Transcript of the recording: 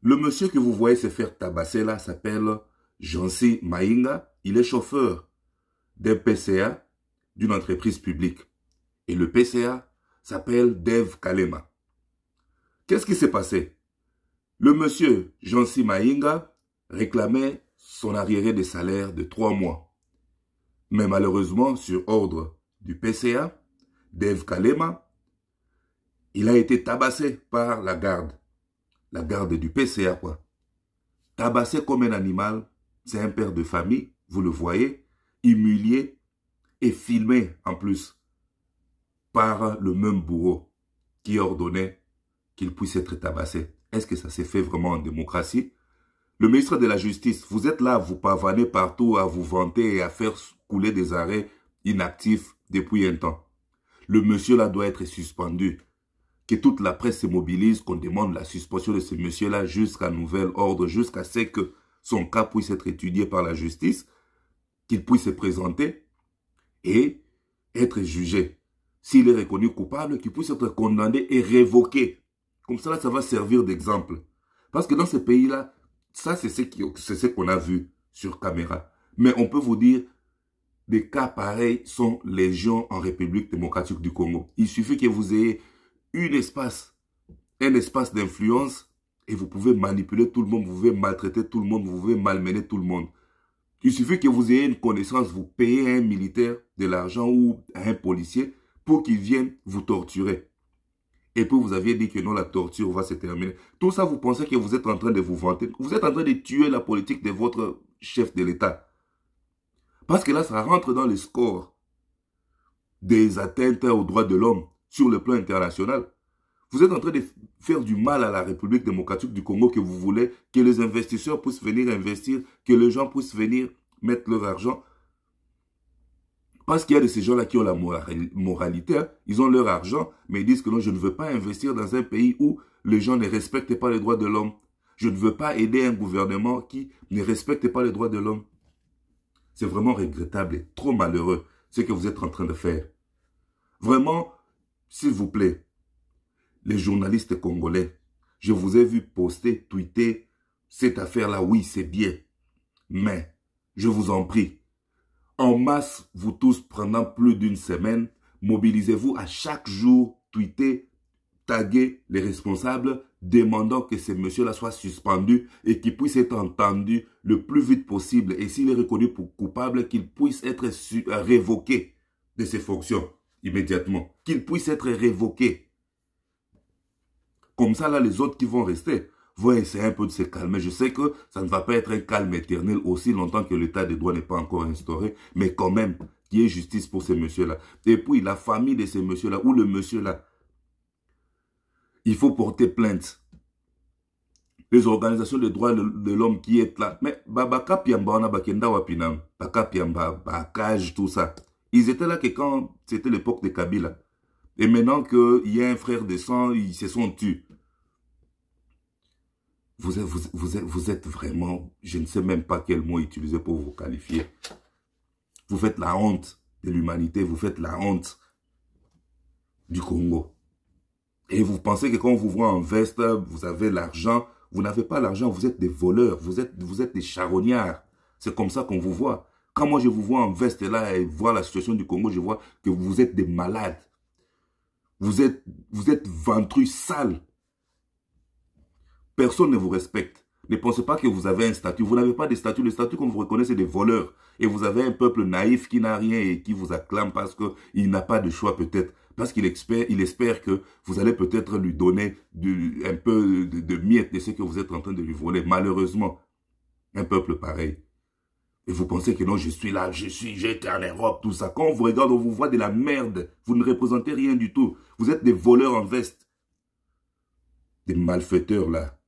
Le monsieur que vous voyez se faire tabasser là s'appelle Jansi Maïnga. Il est chauffeur d'un PCA, d'une entreprise publique. Et le PCA s'appelle Dev Kalema. Qu'est-ce qui s'est passé? Le monsieur Jansi Maïnga réclamait son arriéré de salaire de 3 mois. Mais malheureusement, sur ordre du PCA, Dev Kalema, il a été tabassé par la garde du PCA, quoi. Tabassé comme un animal, c'est un père de famille, vous le voyez, humilié et filmé en plus par le même bourreau qui ordonnait qu'il puisse être tabassé. Est-ce que ça s'est fait vraiment en démocratie? Le ministre de la Justice, vous êtes là, vous pavanez partout à vous vanter et à faire couler des arrêts inactifs depuis un temps. Le monsieur là doit être suspendu. Que toute la presse se mobilise, qu'on demande la suspension de ce monsieur-là jusqu'à nouvel ordre, jusqu'à ce que son cas puisse être étudié par la justice, qu'il puisse se présenter et être jugé. S'il est reconnu coupable, qu'il puisse être condamné et révoqué. Comme ça, là, ça va servir d'exemple. Parce que dans ce pays-là, ça, c'est ce qu'on a vu sur caméra. Mais on peut vous dire, des cas pareils sont légion en République démocratique du Congo. Il suffit que vous ayez un espace d'influence et vous pouvez manipuler tout le monde, vous pouvez maltraiter tout le monde, vous pouvez malmener tout le monde. Il suffit que vous ayez une connaissance, vous payez à un militaire de l'argent ou à un policier pour qu'il vienne vous torturer. Et puis vous aviez dit que non, la torture va se terminer. Tout ça, vous pensez que vous êtes en train de vous vanter. Vous êtes en train de tuer la politique de votre chef de l'État. Parce que là, ça rentre dans le score des atteintes aux droits de l'homme sur le plan international. Vous êtes en train de faire du mal à la République démocratique du Congo que vous voulez que les investisseurs puissent venir investir, que les gens puissent venir mettre leur argent. Parce qu'il y a de ces gens-là qui ont la moralité, hein. Ils ont leur argent, mais ils disent que non, je ne veux pas investir dans un pays où les gens ne respectent pas les droits de l'homme. Je ne veux pas aider un gouvernement qui ne respecte pas les droits de l'homme. C'est vraiment regrettable et trop malheureux ce que vous êtes en train de faire. Vraiment, s'il vous plaît, les journalistes congolais, je vous ai vu poster, tweeter, cette affaire-là, oui, c'est bien. Mais, je vous en prie, en masse, vous tous, pendant plus d'une semaine, mobilisez-vous à chaque jour, tweeter, taguer les responsables, demandant que ce monsieur-là soit suspendu et qu'il puisse être entendu le plus vite possible. Et s'il est reconnu pour coupable, qu'il puisse être révoqué de ses fonctions immédiatement. Qu'il puisse être révoqué. Comme ça, là, les autres qui vont rester vont essayer un peu de se calmer. Je sais que ça ne va pas être un calme éternel aussi longtemps que l'état de droit n'est pas encore instauré. Mais quand même, qu'il y ait justice pour ces messieurs-là. Et puis, la famille de ces messieurs-là, ou le monsieur-là, il faut porter plainte. Les organisations de droits de l'homme qui est là. Mais, Baka Piamba, on a Bakenda Wapinam, Baka Piamba, Bakaj, tout ça. Ils étaient là que quand c'était l'époque de Kabila. Et maintenant qu'il y a un frère de sang, ils se sont tués. Vous êtes vraiment, je ne sais même pas quel mot utiliser pour vous qualifier. Vous faites la honte de l'humanité, vous faites la honte du Congo. Et vous pensez que quand on vous voit en veste, vous avez l'argent. Vous n'avez pas l'argent, vous êtes des voleurs, vous êtes des charognards. C'est comme ça qu'on vous voit. Quand moi je vous vois en veste là et voir la situation du Congo, je vois que vous êtes des malades. Vous êtes ventrus, sales. Personne ne vous respecte. Ne pensez pas que vous avez un statut. Vous n'avez pas de statut. Le statut qu'on vous reconnaît, c'est des voleurs. Et vous avez un peuple naïf qui n'a rien et qui vous acclame parce qu'il n'a pas de choix peut-être. Parce qu'il espère que vous allez peut-être lui donner un peu de miettes de ce que vous êtes en train de lui voler. Malheureusement, un peuple pareil. Et vous pensez que non, je suis là, j'ai été en Europe, tout ça. Quand on vous regarde, on vous voit de la merde. Vous ne représentez rien du tout. Vous êtes des voleurs en veste. Des malfaiteurs là.